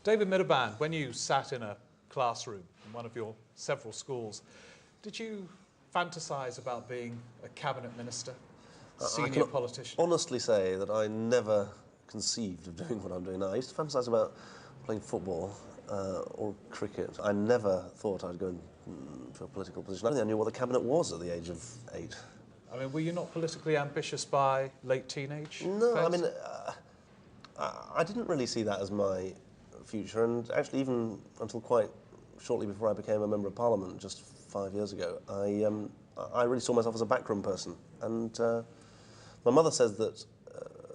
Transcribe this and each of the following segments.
David Miliband, when you sat in a classroom in one of your several schools, did you fantasize about being a cabinet minister, senior politician? Honestly say that I never conceived of doing what I'm doing now. I used to fantasize about playing football or cricket. I never thought I'd go into a political position. I don't think I knew what the cabinet was at the age of 8. I mean, were you not politically ambitious by late teenage? No, phase? I mean, I didn't really see that as my future, and actually even until quite shortly before I became a Member of Parliament, just 5 years ago, I really saw myself as a backroom person. And my mother says that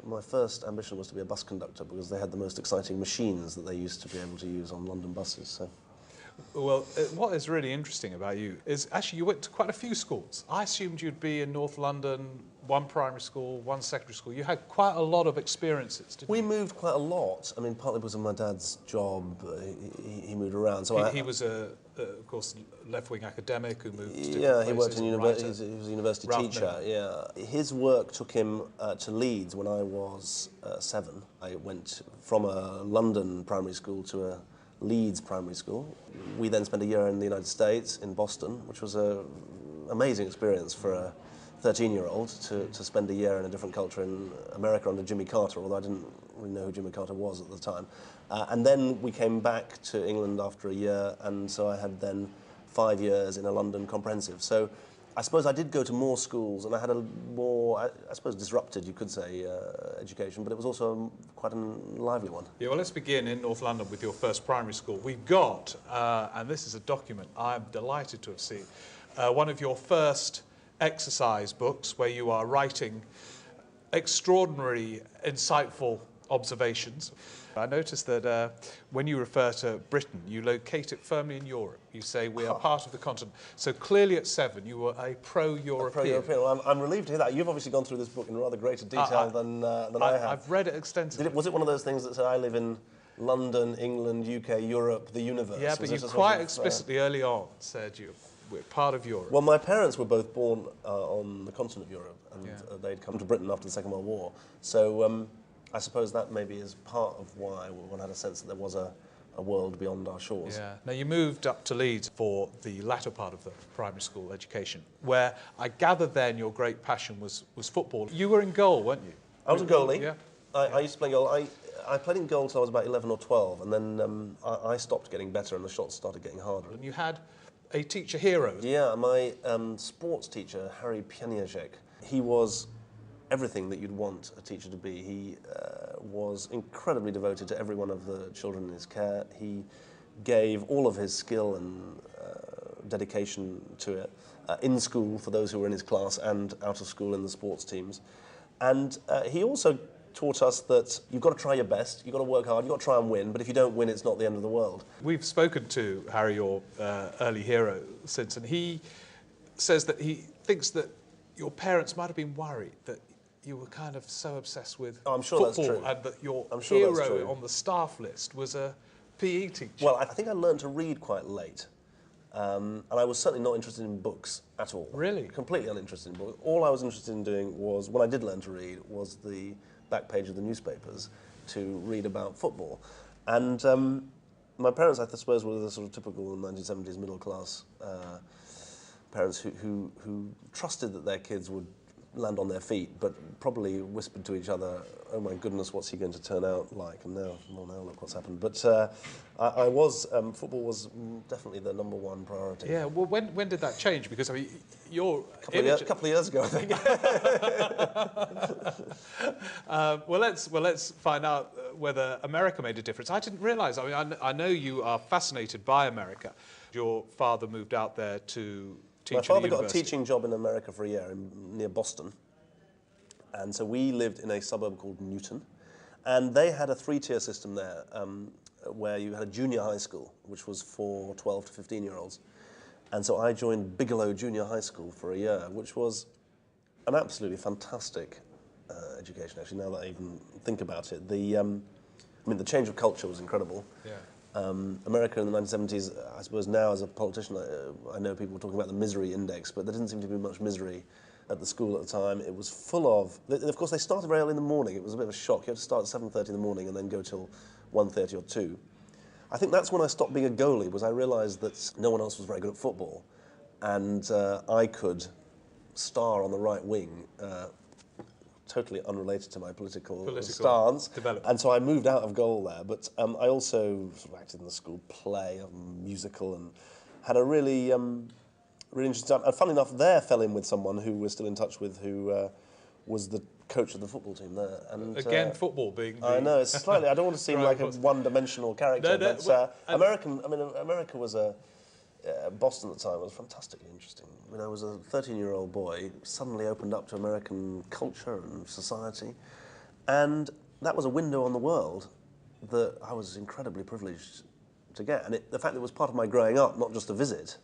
my first ambition was to be a bus conductor because they had the most exciting machines that they used to be able to use on London buses. So. Well, what is really interesting about you is actually you went to quite a few schools. I assumed you'd be in North London, one primary school, one secondary school. You had quite a lot of experiences, didn't you? We moved quite a lot. I mean, partly because of my dad's job, he moved around. So he was, of course, left-wing academic who moved to different Yeah, places. he worked in university. He was a university teacher. Yeah, his work took him to Leeds when I was 7. I went from a London primary school to a Leeds primary school. We then spent a year in the United States, in Boston, which was an amazing experience for a 13-year-old to spend a year in a different culture in America under Jimmy Carter, although I didn't really know who Jimmy Carter was at the time. And then we came back to England after a year, and so I had then 5 years in a London comprehensive. So I suppose I did go to more schools, and I had a more, I suppose, disrupted, you could say, education, but it was also quite a lively one. Yeah, well, let's begin in North London with your first primary school. We've got, and this is a document I'm delighted to have seen, one of your first exercise books where you are writing extraordinary, insightful observations. I noticed that when you refer to Britain, you locate it firmly in Europe. You say we are part of the continent. So clearly at 7, you were a pro-European. Pro-European. Well, I'm relieved to hear that. You've obviously gone through this book in rather greater detail than I have. I've read it extensively. Was it one of those things that said, I live in London, England, UK, Europe, the universe? Yeah, but you quite explicitly early on said we're part of Europe. Well, my parents were both born on the continent of Europe, and they'd come to Britain after the Second World War. So I suppose that maybe is part of why one had a sense that there was a world beyond our shores. Yeah. Now, you moved up to Leeds for the latter part of the primary school education, where I gather then your great passion was football. You were in goal, weren't you? I was a goalie. Yeah. I used to play goal. I played in goal until I was about 11 or 12, and then I stopped getting better and the shots started getting harder. And you had a teacher hero. Yeah, my sports teacher, Harry Pianiaczek, he was everything that you'd want a teacher to be. He was incredibly devoted to every one of the children in his care. He gave all of his skill and dedication to it in school for those who were in his class and out of school in the sports teams. And he also taught us that you've got to try your best, you've got to work hard, you've got to try and win, but if you don't win, it's not the end of the world. We've spoken to Harry, your early hero, since, and he says that he thinks that your parents might have been worried that you were kind of so obsessed with football, that's true. and that your Hero hero on the staff list was a PE teacher. Well, I think I learned to read quite late. And I was certainly not interested in books at all. Really? Completely uninterested in books. All I was interested in doing was, when I did learn to read, was the back page of the newspapers to read about football. And my parents, I suppose, were the sort of typical 1970s middle-class parents who trusted that their kids would land on their feet, but probably whispered to each other, oh my goodness, what's he going to turn out like? And now look what's happened. But football was definitely the #1 priority. Yeah, well, when did that change? Because, I mean, you're... A couple of years ago, I think. Well, let's find out whether America made a difference. I didn't realise, I mean, I know you are fascinated by America. Your father moved out there to teach at the university. My father got a teaching job in America for a year near Boston. And so we lived in a suburb called Newton. And they had a 3-tier system there where you had a junior high school, which was for 12 to 15-year-olds. And so I joined Bigelow Junior High School for a year, which was an absolutely fantastic education, actually, now that I even think about it. The change of culture was incredible. Yeah. America in the 1970s, I suppose now as a politician, I know people were talking about the misery index, but there didn't seem to be much misery at the school at the time. It was full of course they started very early in the morning. It was a bit of a shock. You had to start at 7:30 in the morning and then go till 1:30 or 2. I think that's when I stopped being a goalie, was I realised that no one else was very good at football, and I could star on the right wing, totally unrelated to my political stance. And so I moved out of goal there, but I also sort of acted in the school play, musical, and had a really, really interesting time. And funny enough, there fell in with someone who we're still in touch with, who was the coach of the football team there. And again, football being I know, it's slightly, I don't want to seem like a one-dimensional character, but America was Boston at the time was fantastically interesting. When I was a 13-year-old boy, suddenly opened up to American culture and society, and that was a window on the world that I was incredibly privileged to get. And the fact that it was part of my growing up, not just a visit,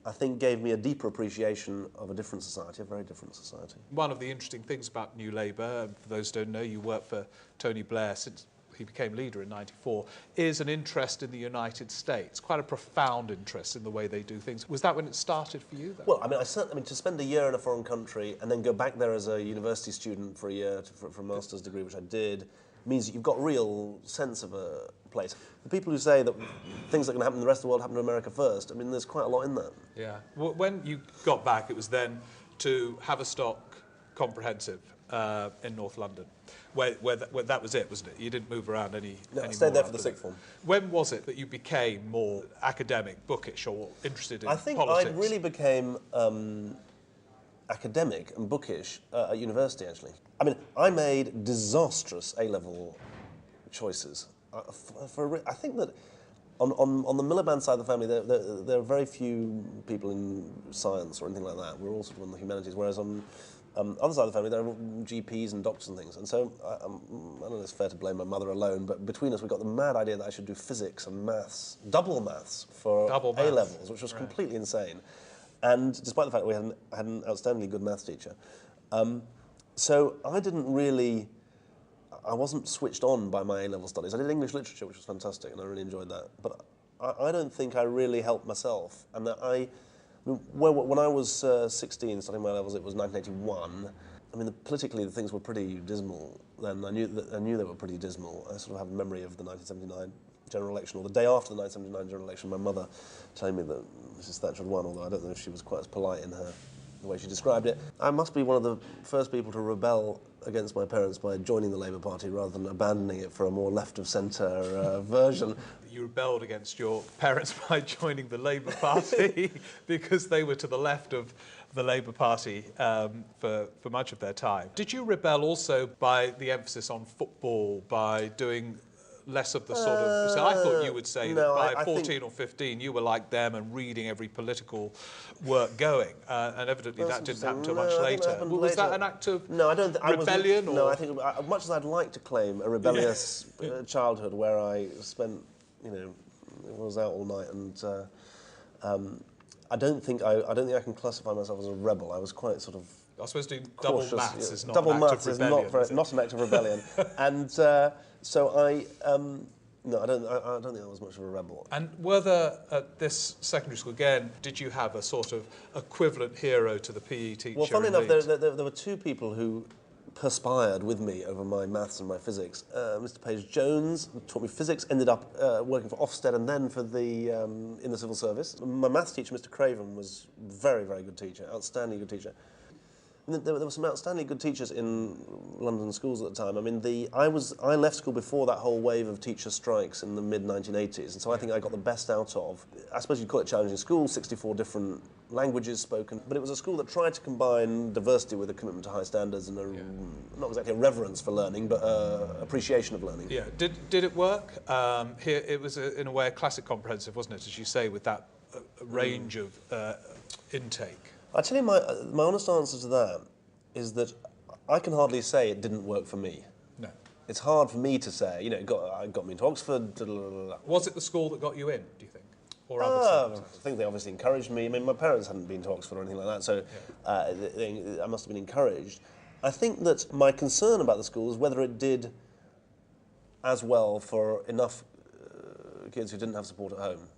I think gave me a deeper appreciation of a different society, a very different society. One of the interesting things about New Labour, for those who don't know, you worked for Tony Blair since he became leader in '94, is an interest in the United States, quite a profound interest in the way they do things. Was that when it started for you, though? Well, I mean, to spend a year in a foreign country and then go back there as a university student for a year for a master's degree, which I did, means that you've got a real sense of a place. The people who say that things that are going to happen in the rest of the world happen to America first, I mean, there's quite a lot in that. Yeah. Well, when you got back, it was then to Haverstock Comprehensive in North London, where that was it, wasn't it? You didn't move around any I stayed there for the sixth form. When was it that you became more academic, bookish, or interested in politics? I think I really became academic and bookish at university, actually. I mean, I made disastrous A-level choices. I think that on the Miliband side of the family, there are very few people in science or anything like that. We're all sort of on the humanities, whereas on other side of the family, there are GPs and doctors and things. And so, I don't know if it's fair to blame my mother alone, but between us, we got the mad idea that I should do physics and maths, double maths for A-levels, which was completely insane. And despite the fact that we had an outstandingly good maths teacher. So I didn't really, I wasn't switched on by my A-level studies. I did English literature, which was fantastic, and I really enjoyed that. But I don't think I really helped myself. And that when I was 16, studying my levels, it was 1981. I mean, politically, the things were pretty dismal then. I knew they were pretty dismal. I sort of have a memory of the 1979 general election, or the day after the 1979 general election, my mother telling me that Mrs. Thatcher had won, although I don't know if she was quite as polite in the way she described it. I must be one of the first people to rebel against my parents by joining the Labour Party rather than abandoning it for a more left-of-centre version. You rebelled against your parents by joining the Labour Party because they were to the left of the Labour Party for much of their time. Did you rebel also by the emphasis on football, by doing less of the sort of... So I thought you would say that by 14 or 15 you were like them and reading every political work going, and evidently that didn't happen until much later. Was that an act of rebellion? No, I think, much as I'd like to claim a rebellious childhood where I spent, was out all night, and I don't think I can classify myself as a rebel. I was quite sort of... I suppose doing double maths is not double an act maths of rebellion. Is not an act of rebellion. And so no, I don't think I was much of a rebel. And were there, at this secondary school, again, did you have a sort of equivalent hero to the PE teacher? Well, funny enough, there were two people who perspired with me over my maths and my physics. Mr. Page Jones taught me physics, ended up working for Ofsted and then for in the civil service. My maths teacher, Mr. Craven, was a very, very good teacher, outstanding good teacher. And there were some outstanding good teachers in London schools at the time. I mean, I left school before that whole wave of teacher strikes in the mid-1980s, and so I think I got the best out of, I suppose you'd call it challenging school, 64 different languages spoken, but it was a school that tried to combine diversity with a commitment to high standards and not exactly a reverence for learning, but appreciation of learning. Yeah. Did it work? Here it was, in a way, a classic comprehensive, wasn't it, as you say, with that range of intake? I tell you, my honest answer to that is that I can hardly say it didn't work for me. No. It's hard for me to say, it got me into Oxford. Was it the school that got you in, do you think? Or other I think they obviously encouraged me. I mean, my parents hadn't been to Oxford or anything like that, so I must have been encouraged. I think that my concern about the school is whether it did as well for enough kids who didn't have support at home.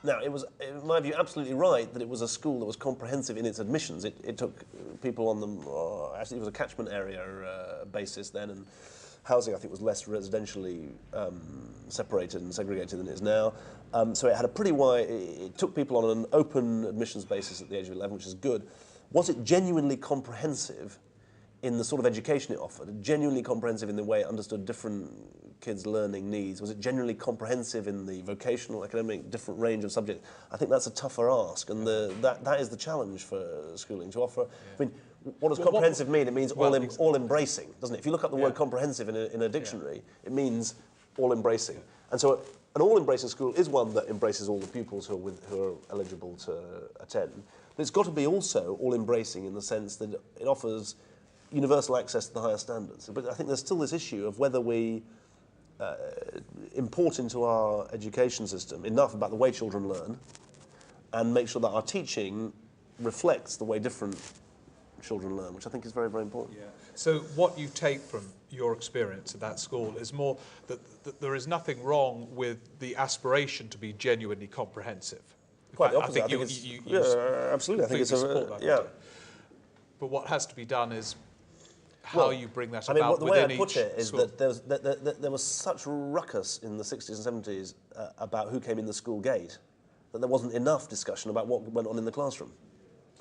Now, it was, in my view, absolutely right that it was a school that was comprehensive in its admissions. It took people on the... actually, it was a catchment area basis then, and housing, I think, was less residentially separated and segregated than it is now. So it had a pretty wide, it took people on an open admissions basis at the age of 11, which is good. Was it genuinely comprehensive in the sort of education it offered? Genuinely comprehensive in the way it understood different kids' learning needs? Was it genuinely comprehensive in the vocational, academic, different range of subjects? I think that's a tougher ask, and that is the challenge for schooling, to offer. I mean, what does comprehensive mean? It means all-embracing, doesn't it? If you look up the word comprehensive in a dictionary, it means all-embracing. And so an all-embracing school is one that embraces all the pupils who are eligible to attend. But it's got to be also all-embracing in the sense that it offers universal access to the higher standards. But I think there's still this issue of whether we import into our education system enough about the way children learn and make sure that our teaching reflects the way different children learn, which I think is very, very important. Yeah. So what you take from your experience at that school is more that there is nothing wrong with the aspiration to be genuinely comprehensive. Quite the opposite. I think absolutely. I think it's But what has to be done is how you bring that about the within way I put it is school. that there was such ruckus in the 60s and 70s about who came in the school gate that there wasn't enough discussion about what went on in the classroom.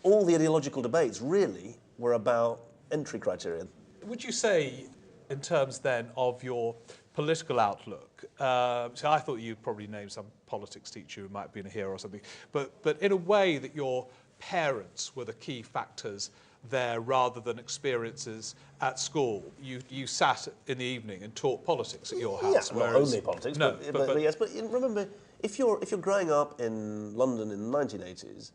All the ideological debates really were about entry criteria. Would you say, in terms then of your political outlook, so I thought you'd probably name some politics teacher who might have been a hero or something, but in a way that your parents were the key factors there rather than experiences at school. You sat in the evening and taught politics at your house. Yes, not only politics, no, but yes. But remember, if you're growing up in London in the 1980s,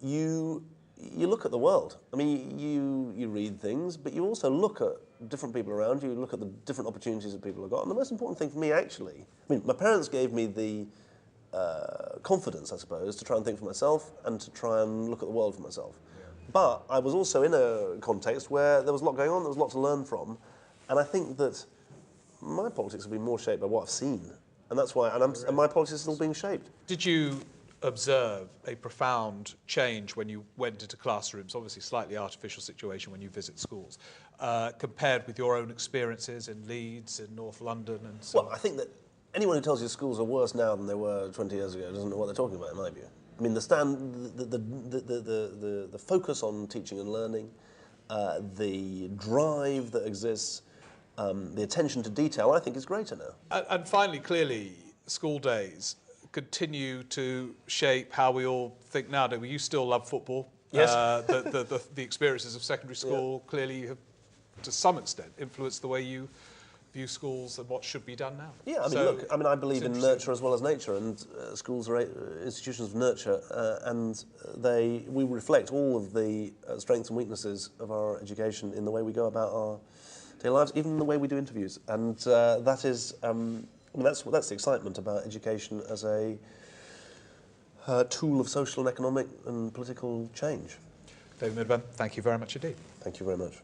you look at the world. I mean, you read things, but you also look at different people around you. You look at the different opportunities that people have got. And the most important thing for me, actually, I mean, my parents gave me the confidence, I suppose, to try and think for myself and to try and look at the world for myself. But I was also in a context where there was a lot going on, there was a lot to learn from, and I think that my politics have been more shaped by what I've seen, and that's why, and my politics is still being shaped. Did you observe a profound change when you went into classrooms, obviously slightly artificial situation when you visit schools, compared with your own experiences in Leeds, in North London, and so on? Well, I think that anyone who tells you schools are worse now than they were 20 years ago doesn't know what they're talking about, in my view. I mean, the focus on teaching and learning, the drive that exists, the attention to detail, I think is greater now. And finally, clearly, school days continue to shape how we all think nowadays. You still love football. Yes. The experiences of secondary school clearly have, to some extent, influenced the way you view schools and what should be done now. Yeah, I mean, look, I believe in nurture as well as nature, and schools are institutions of nurture, and we reflect all of the strengths and weaknesses of our education in the way we go about our daily lives, even the way we do interviews, and that is, that's the excitement about education as a tool of social and economic and political change. David Miliband, thank you very much indeed. Thank you very much.